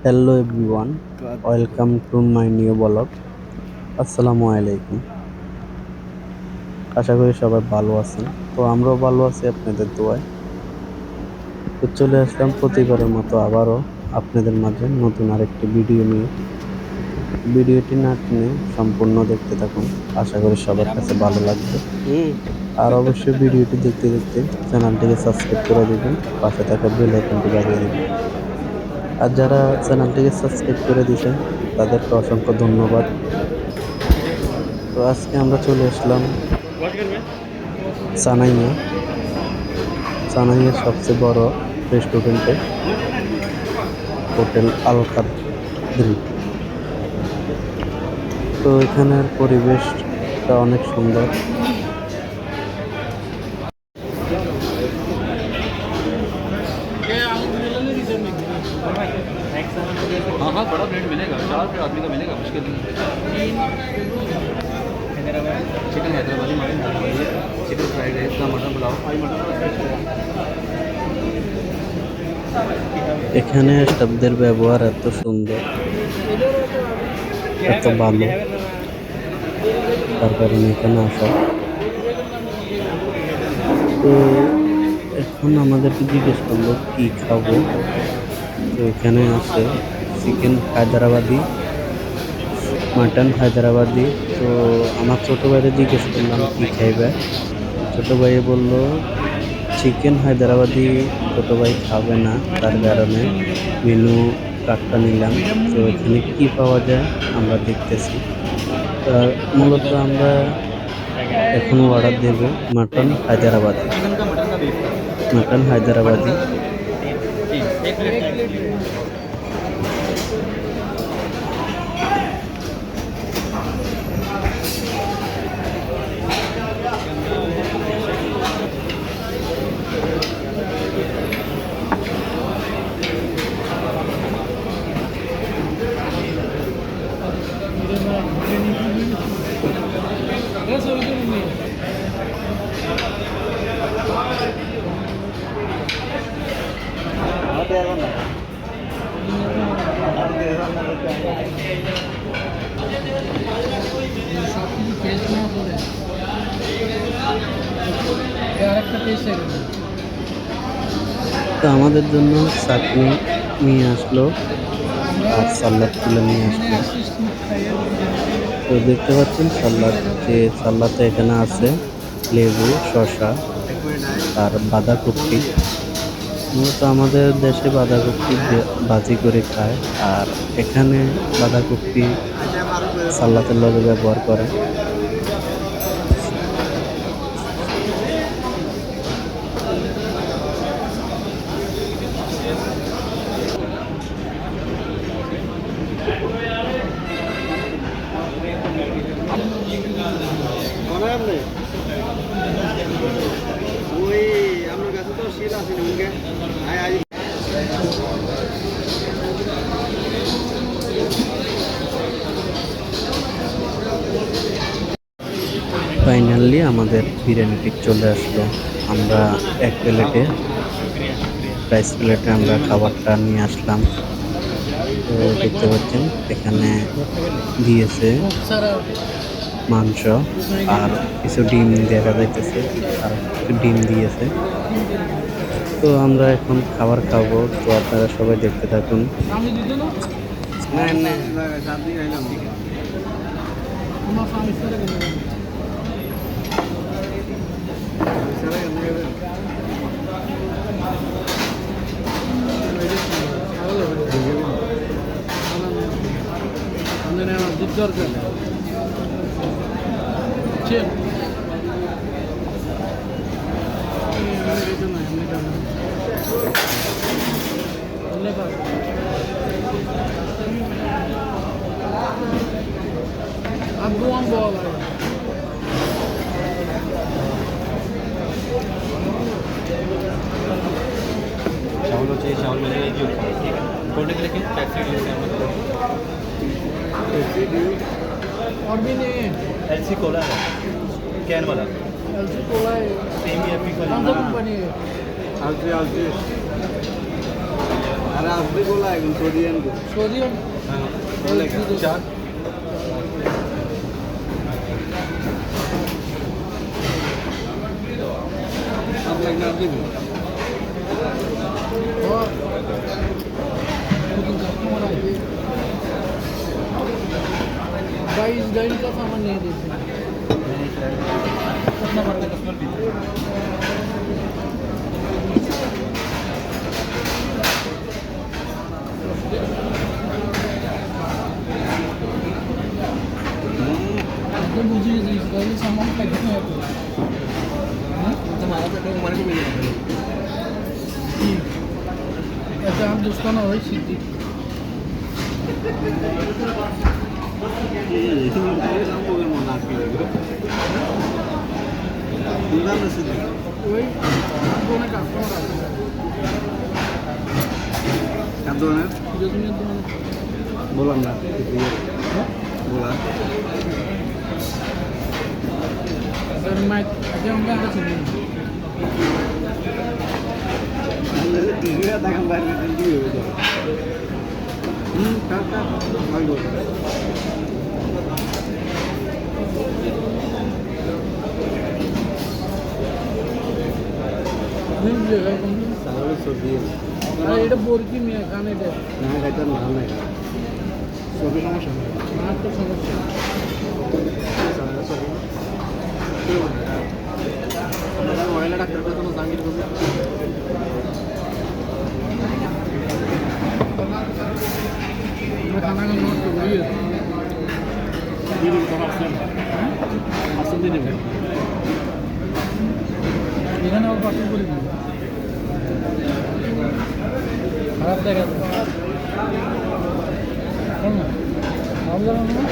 Hello everyone, welcome to my new blog. আসসালামু আলাইকুম। আশা করি সবাই ভালো আছেন। তো আমরাও ভালো আছি আপনাদের দোয়ায়। তো চলে আসলাম প্রতিবারের মতো আবারও আপনাদের মাঝে নতুন আরেকটি ভিডিও নিয়ে। ভিডিওটি না টেনে সম্পূর্ণ দেখতে থাকুন, আশা করি সবার কাছে ভালো লাগবে। আর অবশ্যই ভিডিওটি দেখতে দেখতে চ্যানেলটিকে সাবস্ক্রাইব করে দিবেন, পাশে থাকা বেল আইকনটি বাজিয়ে দিবেন। আর যারা চ্যানেলটিকে সাবস্ক্রাইব করে দিয়েছেন তাদেরকে অসংখ্য ধন্যবাদ। তো আজকে আমরা চলে আসলাম সানাইয়ে সানাইয়ের সবচেয়ে বড় রেস্টুরেন্টে, হোটেল আল কাদরি। তো এখানের পরিবেশটা অনেক সুন্দর। हाँ हाँ बड़ा प्लेट मिलेगा, 4 आदमी का मिलेगा मुश्किल नहीं। Chicken Hyderabadi mutton chicken fried rice का मटन पुलाव এখানে স্টাফদের ব্যবহার এত সুন্দর, এত ভালো, তার কারণে এখানে আসা। তো এখন আমাদেরকে জিজ্ঞেস করলো কি খাবো। তো এখানে আছে চিকেন হায়দ্রাবাদি, মাটন হায়দ্রাবাদি। তো আমার ছোট ভাইরে জিজ্ঞেস করলাম কি খাইবে। ছোট ভাই বলল চিকেন হায়দ্রাবাদি। ছোট ভাই খাবে না, তার কারণে মেনু কার্ডটা নিলাম। তো এখানে কি পাওয়া যায় আমরা দেখতেছি। মূলত আমরা এখন অর্ডার দেব মাটন হায়দ্রাবাদি। चिकन का मटन का बीफ का মাটন হায়দ্রাবাদি। एक प्लेट সবকিছু টেস্ট না করে আরেকটা টেস্ট এলো। তো আমাদের জন্য চাটনি নিয়ে আসলো আর সালাদ তুলে নিয়ে আসলো। তো দেখতে পাচ্ছেন সালাদ, যে সালাদটা এখানে আছে লেবু, শসা আর বাঁধাকপি। মূলত আমাদের দেশে বাঁধাকপি ভাজি করে খায়, আর এখানে বাঁধাকপি সালাদের লগে ব্যবহার করে। ফাইনালি আমাদের বিরিয়ানিটি চলে আসলো। আমরা এক প্লেটে, রাইস প্লেটে আমরা খাবারটা নিয়ে আসলাম। তো দেখতে পাচ্ছেন এখানে দিয়েছে মাংস আর কিছু ডিম দেখা যাইতেছে, আর কিছু ডিম দিয়েছে। তো আমরা এখন খাবার খাবো, তো আপনারা সবাই দেখতে থাকুন। আমি দিত না আমার স্বামী চলে গেল। দুধ দরকার अब दुआम बोल चावल चाहिए, चावल मिलेगा एक ही ठीक है। छोटे के लिए टैक्सी और भी नहीं है। एलसी कोला है कैन वाला एलसी कोला है। सेम ही एपी कौन सा कंपनी है? एलसी अरे आप भी बोला है सोडियम को सोडियम चार आप लगना आप भी भाई इस गाड़ी का सामान नहीं देते कितना पड़ता है कस्टमर भी तो मुझे इस गाड़ी सामान का कितना है तुम्हारा तो हमारे को मिलेगा अच्छा हम दोस्तों ना वही सीधी वही दोनों का जो तुम्हें बोला ना बोला सर मैं अच्छा उनका आता सुनिए এটা বরকি মিয়া খান এটা না এটা না না সবই সমস্যা আমার তো সমস্যা মহিলা ডাক্তারের জন্য জাঙ্গির করবে খানা খান নষ্ট করি এখানে আবার পার্সেল করে দিই খারাপ দেখা যায় না ভালো জানো না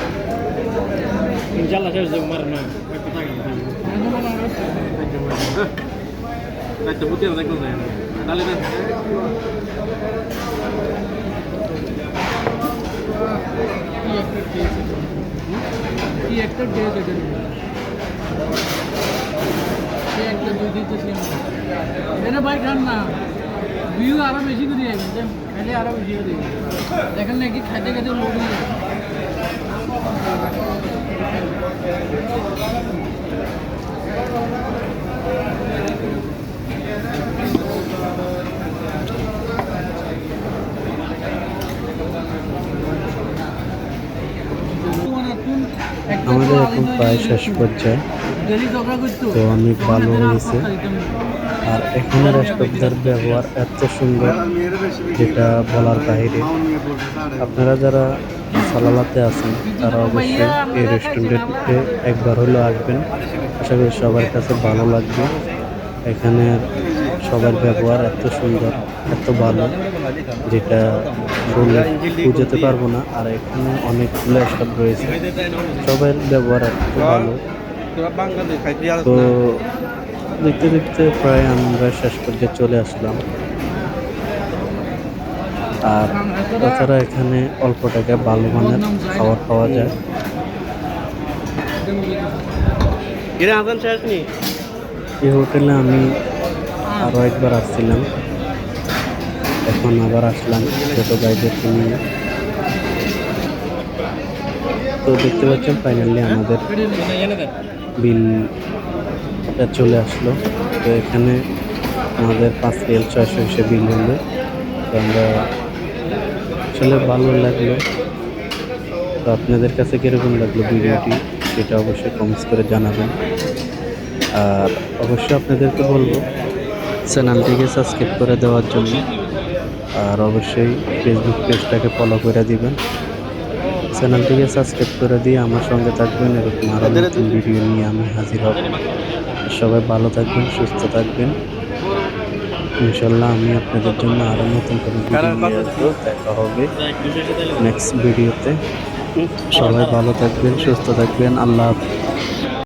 ইনশাআল্লাহ শেষ দেব মার না একটা বুঝতে দেখো না তাহলে না কি একটা ডেজ এটা সে একটা দুই দিতে সে এটা ভাই খান না ভিউ আরো বেশি করে যাবেন খাইলে আরো বেশি করে দেখেন না কি খাইতে খাইতে লোক হয়ে যায় আমাদের এখন প্রায় শেষ পর্যায়ে তো অনেক ভালো হয়েছে আর এখানের স্টাফদের ব্যবহার এত সুন্দর যেটা বলার বাইরে আপনারা যারা সালালাতে আছেন তারা অবশ্যই এই রেস্টুরেন্টে একবার হলেও আসবেন আশা করি সবার কাছে ভালো লাগবে এখানের সবার ব্যবহার এত সুন্দর এত ভালো যেটা বলে বুঝাতে পারবো না আর এখানে অনেকগুলো স্টাফ রয়েছে সবার ব্যবহার এত ভালো তো দেখতে দেখতে প্রায় আমরা শেষ পর্যায়ে চলে আসলাম আর তাছাড়া এখানে অল্প টাকায় ভালো মানের খাবার পাওয়া যায় এই হোটেলে আমি আরও একবার আসছিলাম এখন আবার আসলাম ছোটো ভাইদেরকে নিয়ে তো দেখতে পাচ্ছেন ফাইনালি আমাদের বিলটা চলে আসলো তো এখানে আমাদের 5 রিয়াল 600 হিসেবে বিল হলো তো আমরা আসলে ভালো লাগলো তো আপনাদের কাছে কীরকম লাগলো ভিডিওটি সেটা অবশ্যই কমেন্টস করে জানাবেন আর অবশ্যই আপনাদেরকে বলবো চ্যানেলটিকে সাবস্ক্রাইব করে দেওয়ার জন্য আর অবশ্যই ফেসবুক পেজটাকে ফলো করে দিবেন চ্যানেলটিকে সাবস্ক্রাইব করে দিয়ে আমার সঙ্গে থাকবেন এরকম আরও নতুন ভিডিও নিয়ে আমি হাজির হব সবাই ভালো থাকবেন সুস্থ থাকবেন ইনশাল্লাহ আমি আপনাদের জন্য আরও নতুন কোনো ভিডিও নিয়ে আসবো দেখা হবে নেক্সট ভিডিওতে সবাই ভালো থাকবেন সুস্থ থাকবেন আল্লাহ হাফেজ।